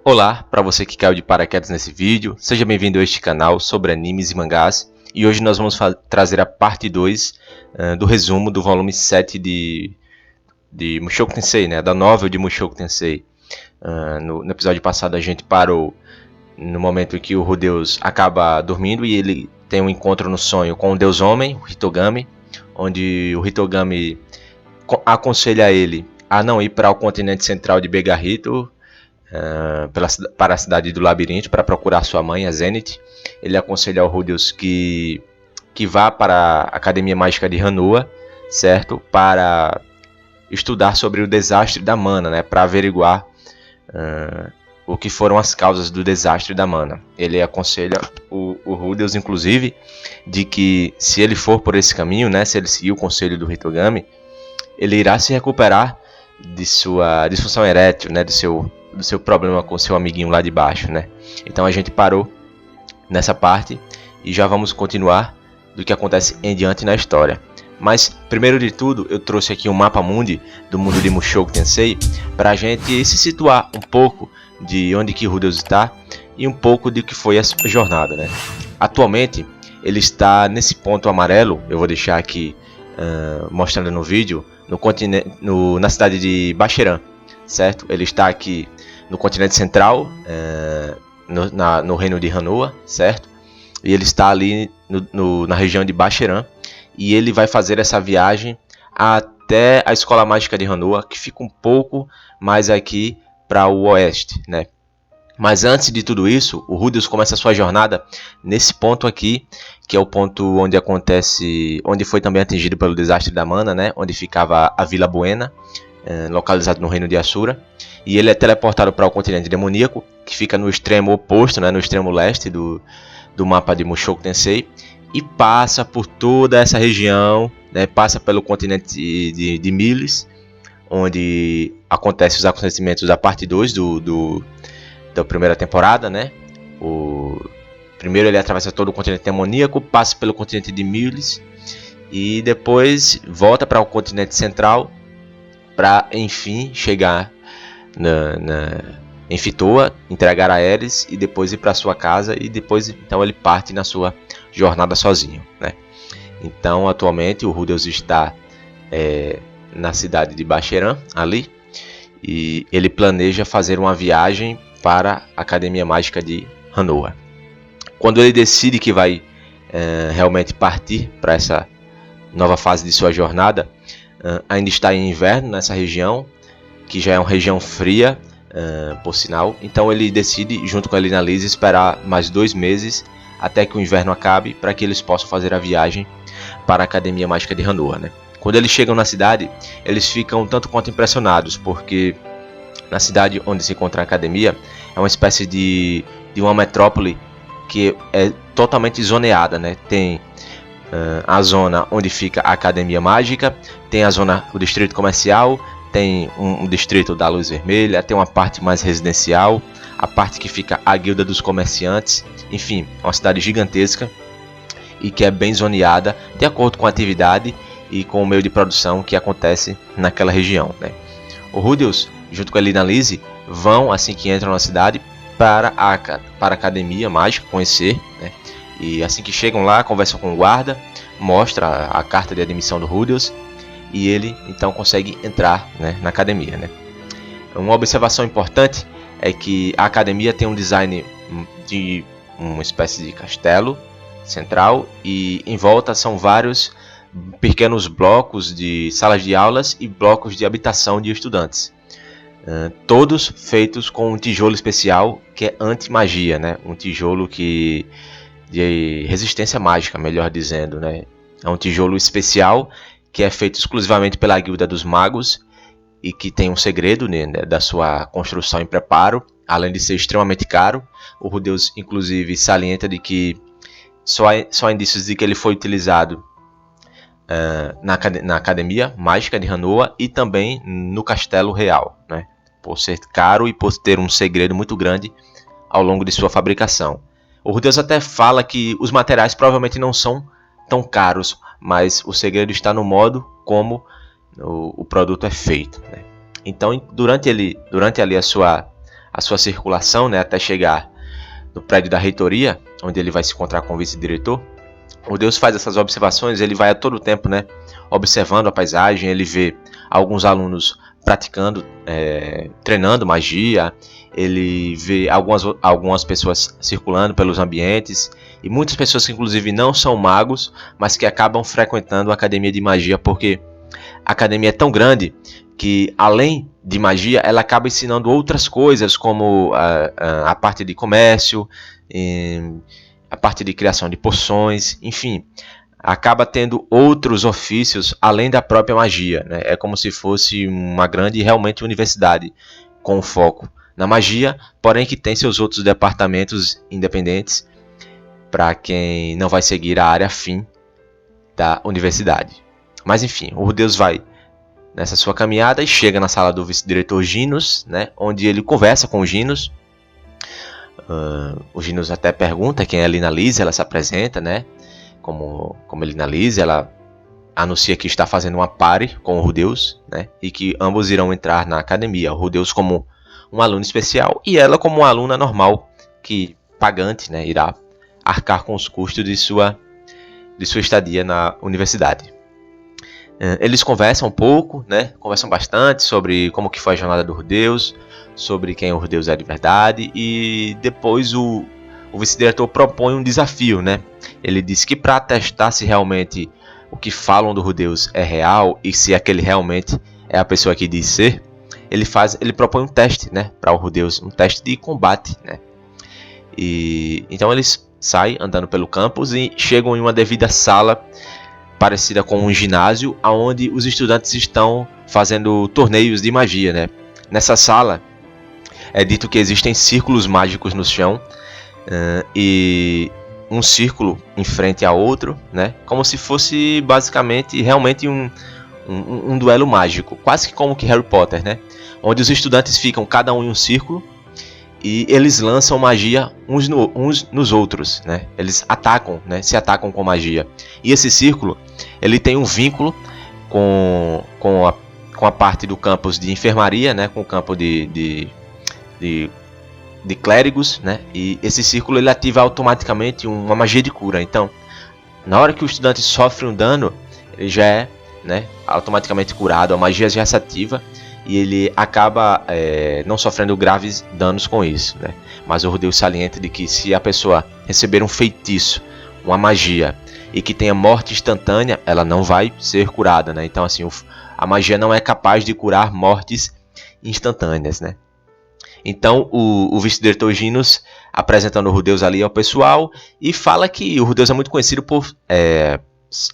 Olá, para você que caiu de paraquedas nesse vídeo, seja bem-vindo a este canal sobre animes e mangás. E hoje nós vamos trazer a parte 2 do resumo do volume 7 de Mushoku Tensei, né, da novel de Mushoku Tensei. No episódio passado a gente parou no momento em que o Rudeus acaba dormindo e ele tem um encontro no sonho com o Deus Homem, o Hitogami, onde o Hitogami aconselha ele a não ir para o continente central de Begarrito, para a cidade do labirinto para procurar sua mãe, a Zenith. Ele aconselha ao Rudeus que vá para a Academia Mágica de Hanoa, certo? Para estudar sobre o desastre da Mana, né? Para averiguar o que foram as causas do desastre da Mana. Ele aconselha o Rudeus, inclusive, de que se ele for por esse caminho, né? Se ele seguir o conselho do Hitogami, ele irá se recuperar de sua disfunção erétil, né? Do seu problema com seu amiguinho lá de baixo, né? Então a gente parou nessa parte e já vamos continuar do que acontece em diante na história. Mas primeiro de tudo eu trouxe aqui um mapa mundi do mundo de Mushoku Tensei para a gente se situar um pouco de onde que Rudeus está e um pouco de que foi a sua jornada, né? Atualmente ele está nesse ponto amarelo, eu vou deixar aqui mostrando no vídeo, na cidade de Bacheran, certo? Ele está aqui no continente central, no reino de Hanoa, certo? E ele está ali na região de Bacheran. E ele vai fazer essa viagem até a Escola Mágica de Hanoa, que fica um pouco mais aqui para o oeste, né? Mas antes de tudo isso, o Rudeus começa a sua jornada nesse ponto aqui, que é o ponto onde foi também atingido pelo desastre da Mana, né? Onde ficava a Vila Buena, localizado no reino de Asura. E ele é teleportado para o continente demoníaco, que fica no extremo oposto, né? No extremo leste do mapa de Mushoku Tensei. E passa por toda essa região, né? Passa pelo continente de Miles, onde acontecem os acontecimentos da parte 2 da primeira temporada, né? Primeiro ele atravessa todo o continente demoníaco, passa pelo continente de Miles e depois volta para o continente central para enfim chegar em Fitoa, entregar a Ares e depois ir para sua casa, e depois então ele parte na sua jornada sozinho, né? Então atualmente o Rudeus está na cidade de Bacheran ali, e ele planeja fazer uma viagem para a Academia Mágica de Hanoa. Quando ele decide que vai realmente partir para essa nova fase de sua jornada, ainda está em inverno nessa região, que já é uma região fria, por sinal. Então ele decide, junto com a Lina Lise, esperar mais 2 meses até que o inverno acabe, para que eles possam fazer a viagem para a Academia Mágica de Hanoa, né? Quando eles chegam na cidade, eles ficam tanto quanto impressionados, porque na cidade onde se encontra a academia é uma espécie de uma metrópole que é totalmente zoneada, né? Tem a zona onde fica a Academia Mágica, tem o distrito comercial, tem um distrito da Luz Vermelha, tem uma parte mais residencial, a parte que fica a Guilda dos Comerciantes. Enfim, é uma cidade gigantesca e que é bem zoneada de acordo com a atividade e com o meio de produção que acontece naquela região, né? O Rudeus, junto com a Lina Lise, vão, assim que entram na cidade, para a Academia Mágica conhecer, né? E assim que chegam lá, conversam com o guarda, mostra a carta de admissão do Rudeus e ele então consegue entrar, né, na academia, né? Uma observação importante é que a academia tem um design de uma espécie de castelo central, e em volta são vários pequenos blocos de salas de aulas e blocos de habitação de estudantes, todos feitos com um tijolo especial que é anti-magia, né? Um tijolo de resistência mágica, melhor dizendo, né? É um tijolo especial que é feito exclusivamente pela Guilda dos Magos e que tem um segredo, né, da sua construção e preparo, além de ser extremamente caro. O Rudeus, inclusive, salienta de que só há indícios de que ele foi utilizado na Academia Mágica de Hanoa e também no Castelo Real, né? Por ser caro e por ter um segredo muito grande ao longo de sua fabricação. O Rudeus até fala que os materiais provavelmente não são tão caros, mas o segredo está no modo como o produto é feito, né? Então, durante ali a a sua circulação, né, até chegar no prédio da reitoria, onde ele vai se encontrar com o vice-diretor, o Rudeus faz essas observações, ele vai a todo tempo, né, observando a paisagem, ele vê alguns alunos praticando, treinando magia, ele vê algumas pessoas circulando pelos ambientes, e muitas pessoas que inclusive não são magos, mas que acabam frequentando a academia de magia, porque a academia é tão grande que, além de magia, ela acaba ensinando outras coisas, como a parte de comércio, a parte de criação de poções, enfim, acaba tendo outros ofícios além da própria magia, né? É como se fosse uma grande, realmente, universidade com foco na magia, porém que tem seus outros departamentos independentes para quem não vai seguir a área fim da universidade. Mas enfim, o Rudeus vai nessa sua caminhada e chega na sala do vice-diretor Ginos, né, onde ele conversa com o Ginos. O Ginos até pergunta quem é a Lina Lise, ela se apresenta, né, como Lina Lise, ela anuncia que está fazendo uma party com o Rudeus, né, e que ambos irão entrar na academia, o Rudeus como um aluno especial e ela como uma aluna normal, que pagante, né, irá arcar com os custos de sua estadia na universidade. Eles conversam um pouco, né? Conversam bastante sobre como que foi a jornada do Rudeus, sobre quem o Rudeus é de verdade, e depois o vice-diretor propõe um desafio, né? Ele diz que para testar se realmente o que falam do Rudeus é real e se aquele realmente é a pessoa que diz ser, ele propõe um teste, né, para o Rudeus, um teste de combate, né? E então eles saem andando pelo campus e chegam em uma devida sala parecida com um ginásio, onde os estudantes estão fazendo torneios de magia, né? Nessa sala é dito que existem círculos mágicos no chão, e um círculo em frente a outro, né? Como se fosse basicamente realmente um duelo mágico, quase que como que Harry Potter, né? Onde os estudantes ficam cada um em um círculo e eles lançam magia uns nos outros, né? Eles atacam, né? Se atacam com magia. E esse círculo, ele tem um vínculo com a parte do campus de enfermaria, né? Com o campo de clérigos, né? E esse círculo ele ativa automaticamente uma magia de cura. Então, na hora que o estudante sofre um dano, ele já é, né, automaticamente curado, a magia já se ativa e ele acaba não sofrendo graves danos com isso, né? Mas o Rudeus salienta de que se a pessoa receber um feitiço, uma magia, e que tenha morte instantânea, ela não vai ser curada, né? Então, assim, a magia não é capaz de curar mortes instantâneas, né? Então, o vice-diretor Ginos, apresentando o Rudeus ali ao pessoal, e fala que o Rudeus é muito conhecido por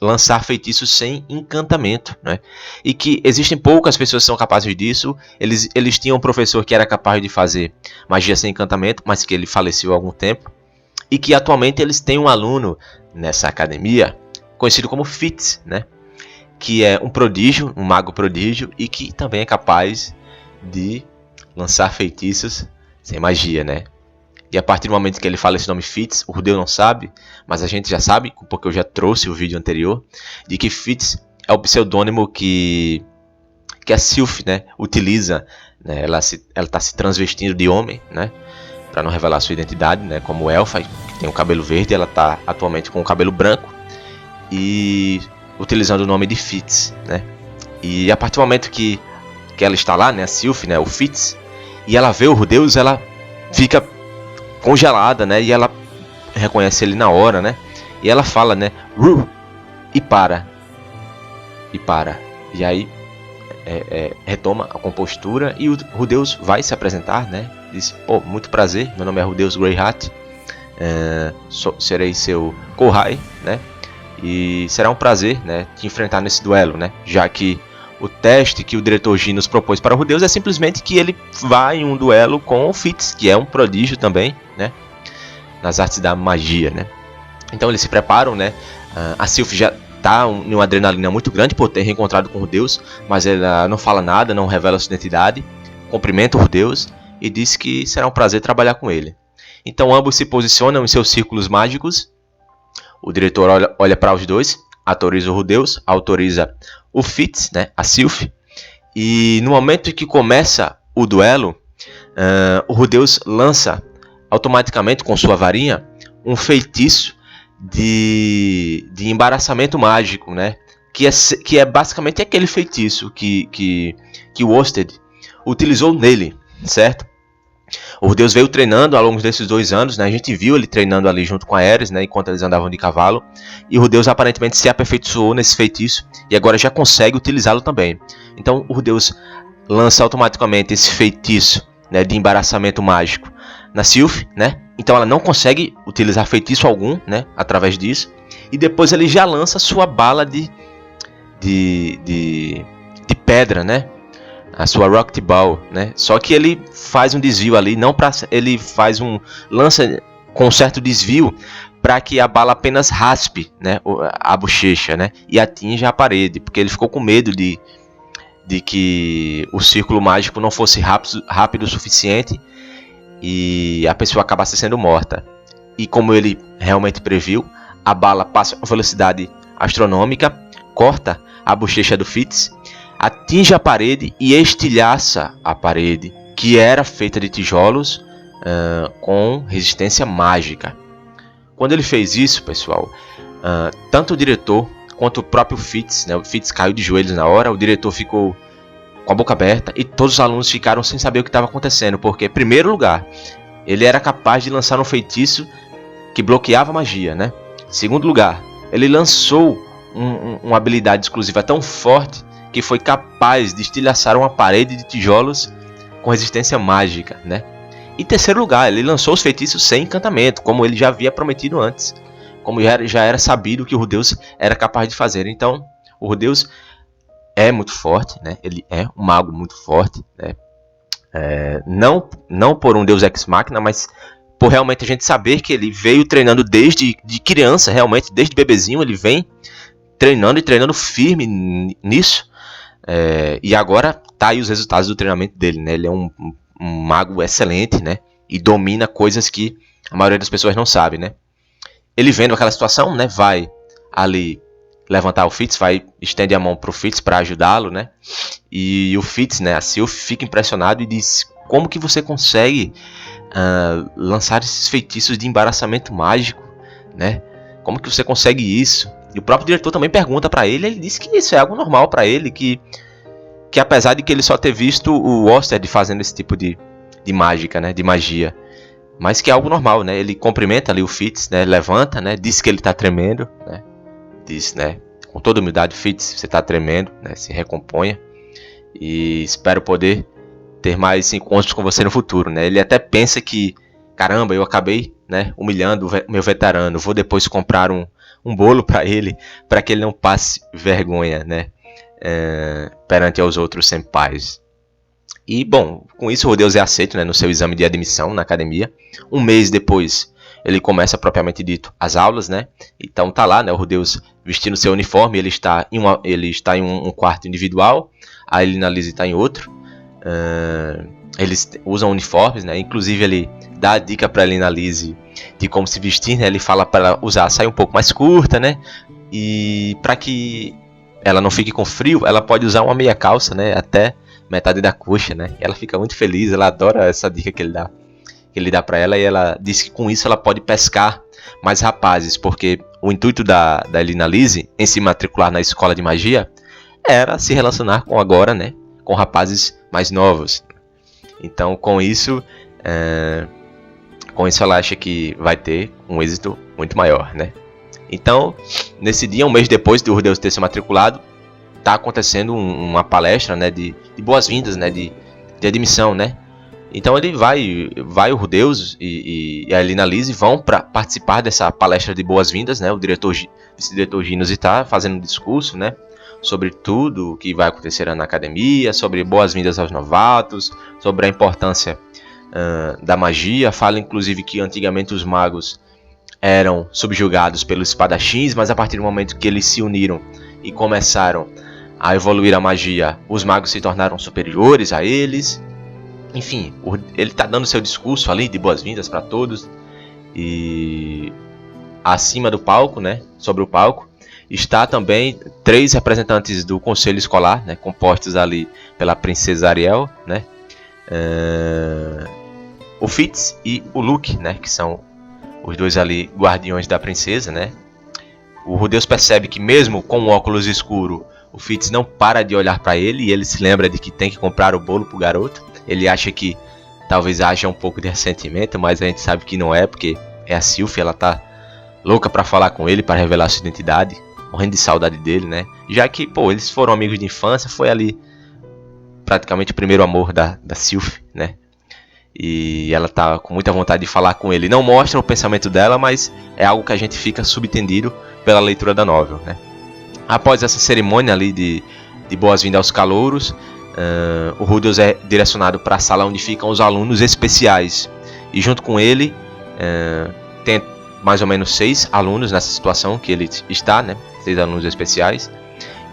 lançar feitiços sem encantamento, né? E que existem poucas pessoas que são capazes disso. Eles tinham um professor que era capaz de fazer magia sem encantamento, mas que ele faleceu há algum tempo. E que atualmente eles têm um aluno nessa academia, conhecido como Fitz, né? Que é um prodígio, um mago prodígio, e que também é capaz de lançar feitiços sem magia, né? E a partir do momento que ele fala esse nome Fitz, o Rudeus não sabe, mas a gente já sabe, porque eu já trouxe o vídeo anterior, de que Fitz é o pseudônimo que a Sylph, né, utiliza, né? Ela está se transvestindo de homem, né, para não revelar sua identidade, né, como elfa, que tem o cabelo verde. Ela está atualmente com o cabelo branco e utilizando o nome de Fitz, né? E a partir do momento que ela está lá, né, a Sylph, né, o Fitz, e ela vê o Rudeus, ela fica congelada, né? E ela reconhece ele na hora, né? E ela fala, né? Ru! E para. E aí retoma a compostura e o Rudeus vai se apresentar, né? Diz: pô, muito prazer, meu nome é Rudeus Greyhat, serei seu Kohai, né? E será um prazer, né, te enfrentar nesse duelo, né? Já que o teste que o diretor Ginos propôs para o Rudeus é simplesmente que ele vá em um duelo com o Fitz, que é um prodígio também, né, nas artes da magia, né? Então eles se preparam, né? A Sylph já está em uma adrenalina muito grande por ter reencontrado com o Rudeus, mas ela não fala nada, não revela sua identidade, cumprimenta o Rudeus e diz que será um prazer trabalhar com ele. Então ambos se posicionam em seus círculos mágicos. O diretor olha para os dois, autoriza o Rudeus, autoriza o Fitz, né, a Sylph, e no momento em que começa o duelo, o Rudeus lança automaticamente com sua varinha um feitiço de embaraçamento mágico, né? Que é basicamente aquele feitiço que o Orsted utilizou nele, certo? O Rudeus veio treinando ao longo desses 2 anos, né? A gente viu ele treinando ali junto com a Aerys, né? Enquanto eles andavam de cavalo. E o Rudeus aparentemente se aperfeiçoou nesse feitiço e agora já consegue utilizá-lo também. Então o Rudeus lança automaticamente esse feitiço, né, de embaraçamento mágico na Sylph, né? Então ela não consegue utilizar feitiço algum, né, através disso. E depois ele já lança sua bala de pedra, né? A sua Rocket Ball, né? Só que ele faz um desvio ali, não para ele faz lança com um certo desvio para que a bala apenas raspe, né, a bochecha, né, e atinja a parede, porque ele ficou com medo de que o círculo mágico não fosse rápido o suficiente e a pessoa acabasse sendo morta. E como ele realmente previu, a bala passa com velocidade astronômica, corta a bochecha do Fitz, atinge a parede e estilhaça a parede, que era feita de tijolos com resistência mágica. Quando ele fez isso, pessoal, tanto o diretor quanto o próprio Fitz, né, o Fitz caiu de joelhos na hora, o diretor ficou com a boca aberta e todos os alunos ficaram sem saber o que estava acontecendo, porque, em primeiro lugar, ele era capaz de lançar um feitiço que bloqueava a magia, né? Em segundo lugar, ele lançou uma habilidade exclusiva tão forte que foi capaz de estilhaçar uma parede de tijolos com resistência mágica, né? E em terceiro lugar, ele lançou os feitiços sem encantamento, como ele já havia prometido antes, como já era sabido que o Rudeus era capaz de fazer. Então, o Rudeus é muito forte, né? Ele é um mago muito forte, né? Não por um Deus Ex Machina, mas por realmente a gente saber que ele veio treinando desde criança, realmente, desde bebezinho, ele vem treinando e treinando firme nisso. E agora tá aí os resultados do treinamento dele, né? Ele é um mago excelente, né? E domina coisas que a maioria das pessoas não sabe, né? Ele vendo aquela situação, né? Vai ali levantar o Fitz, estende a mão pro Fitz para ajudá-lo, né? E o Fitz, né? A Sylph fica impressionado e diz: como que você consegue lançar esses feitiços de embaraçamento mágico, né? Como que você consegue isso? E o próprio diretor também pergunta para ele, ele diz que isso é algo normal para ele, que apesar de que ele só ter visto o Orsted fazendo esse tipo de mágica, né, de magia, mas que é algo normal, né? Ele cumprimenta ali o Fitz, né, levanta, né, diz que ele tá tremendo, né, diz, né, com toda humildade: Fitz, você tá tremendo, né, se recomponha e espero poder ter mais encontros com você no futuro, né? Ele até pensa que, caramba, eu acabei, né, humilhando o meu veterano, vou depois comprar um bolo para ele, para que ele não passe vergonha, né, perante aos outros senpais. E, bom, com isso o Rudeus é aceito, né, no seu exame de admissão na academia. Um mês depois, ele começa propriamente dito as aulas, né? Então tá lá, né, o Rudeus vestindo seu uniforme, ele está em um quarto individual, a Elina Lise está em outro. Eles usam uniformes, né? Inclusive ele dá a dica para Elina Lise de como se vestir, né? Ele fala para ela usar a saia um pouco mais curta, né? E para que ela não fique com frio, ela pode usar uma meia calça, né, até metade da coxa, né? E ela fica muito feliz, ela adora essa dica que ele dá para ela, e ela diz que com isso ela pode pescar mais rapazes, porque o intuito da Elina Lise em se matricular na escola de magia era se relacionar com rapazes mais novos. Então com isso ela acha que vai ter um êxito muito maior, né? Então, nesse dia, um mês depois de o Rudeus ter se matriculado, está acontecendo uma palestra, né, de boas-vindas, né, de admissão, né? Então ele vai o Rudeus e a Elina Lise vão para participar dessa palestra de boas-vindas, né? O vice-diretor Ginos está fazendo um discurso, né, sobre tudo o que vai acontecer na academia, sobre boas-vindas aos novatos, sobre a importância da magia. Fala inclusive que antigamente os magos eram subjugados pelos espadachins, mas a partir do momento que eles se uniram e começaram a evoluir a magia, os magos se tornaram superiores a eles. Enfim, ele está dando seu discurso ali de boas-vindas para todos. E acima do palco, né, sobre o palco, está também 3 representantes do conselho escolar, né, compostos ali pela princesa Ariel, né, o Fitz e o Luke, né, que são os dois ali guardiões da princesa, né. O Rudeus percebe que mesmo com o óculos escuro, o Fitz não para de olhar para ele e ele se lembra de que tem que comprar o bolo pro garoto. Ele acha que talvez haja um pouco de ressentimento, mas a gente sabe que não é, porque é a Sylphie, ela tá louca para falar com ele, para revelar sua identidade, morrendo de saudade dele, né? Já que, pô, eles foram amigos de infância, foi ali praticamente o primeiro amor da Sylphie, né? E ela tá com muita vontade de falar com ele. Não mostra o pensamento dela, mas é algo que a gente fica subentendido pela leitura da novel, né? Após essa cerimônia ali de boas-vindas aos calouros, o Rudeus é direcionado para a sala onde ficam os alunos especiais. E junto com ele, tem mais ou menos 6 alunos nessa situação que ele está, né? 6 alunos especiais.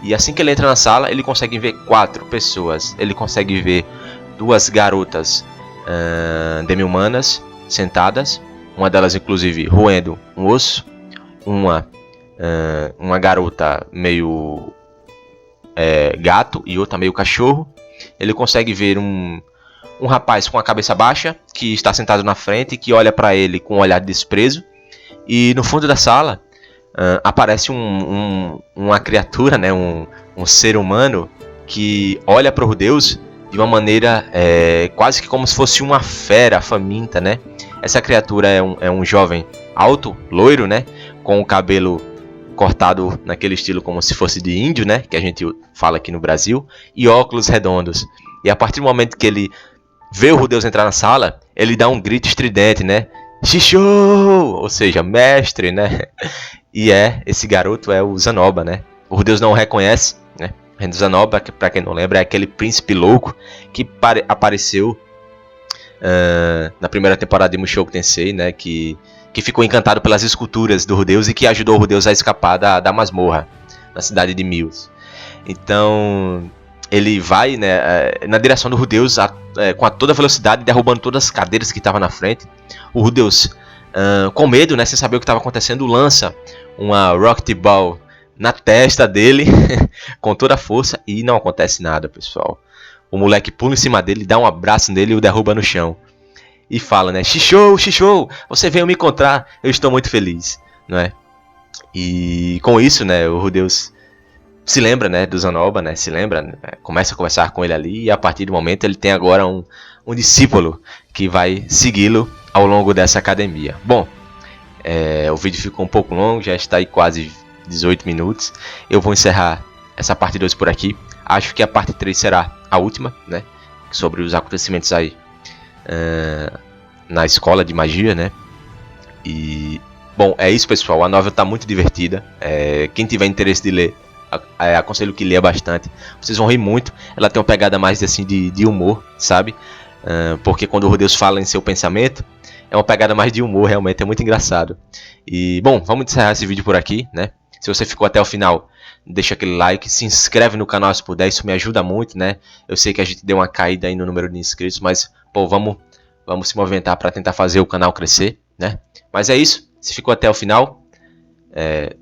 E assim que ele entra na sala, ele consegue ver 4 pessoas. Ele consegue ver 2 garotas demi-humanas sentadas. Uma delas, inclusive, roendo um osso. Uma garota meio gato e outra meio cachorro. Ele consegue ver um rapaz com a cabeça baixa que está sentado na frente e que olha para ele com um olhar de desprezo. E no fundo da sala aparece uma criatura, né, um ser humano que olha para o Rudeus de uma maneira quase que como se fosse uma fera faminta, né? Essa criatura é um jovem alto, loiro, né, com o cabelo cortado naquele estilo como se fosse de índio, né, que a gente fala aqui no Brasil, e óculos redondos. E a partir do momento que ele vê o Rudeus entrar na sala, ele dá um grito estridente, né? Shishou! Ou seja, mestre, né? E esse garoto é o Zanoba, né? O Rudeus não o reconhece, né? O Zanoba, para quem não lembra, é aquele príncipe louco que apareceu na primeira temporada de Mushoku Tensei, né? Que ficou encantado pelas esculturas do Rudeus e que ajudou o Rudeus a escapar da masmorra na cidade de Mills. Então ele vai, né, na direção do Rudeus com toda a velocidade, derrubando todas as cadeiras que estavam na frente. O Rudeus, com medo, né, sem saber o que estava acontecendo, lança uma Rocket Ball na testa dele com toda a força e não acontece nada, pessoal. O moleque pula em cima dele, dá um abraço nele e o derruba no chão. E fala, né, Shishou, Shishou, você veio me encontrar, eu estou muito feliz, não é? E com isso, né, o Rudeus se lembra, né, do Zanoba, né, se lembra, né, começa a conversar com ele ali e a partir do momento ele tem agora um discípulo que vai segui-lo ao longo dessa academia. Bom, o vídeo ficou um pouco longo, já está aí quase 18 minutos. Eu vou encerrar essa parte 2 por aqui. Acho que a parte 3 será a última, né, sobre os acontecimentos aí na escola de magia, né. E bom, é isso, pessoal. A novela está muito divertida. Quem tiver interesse de ler, aconselho que leia bastante. Vocês vão rir muito. Ela tem uma pegada mais assim de humor, sabe? Porque quando o Rudeus fala em seu pensamento, é uma pegada mais de humor, realmente é muito engraçado. E bom, vamos encerrar esse vídeo por aqui, né? Se você ficou até o final, deixa aquele like, se inscreve no canal se puder, isso me ajuda muito, né? Eu sei que a gente deu uma caída aí no número de inscritos, mas pô, vamos se movimentar para tentar fazer o canal crescer, né? Mas é isso, se ficou até o final,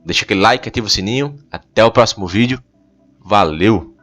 deixa aquele like, ativa o sininho, até o próximo vídeo, valeu!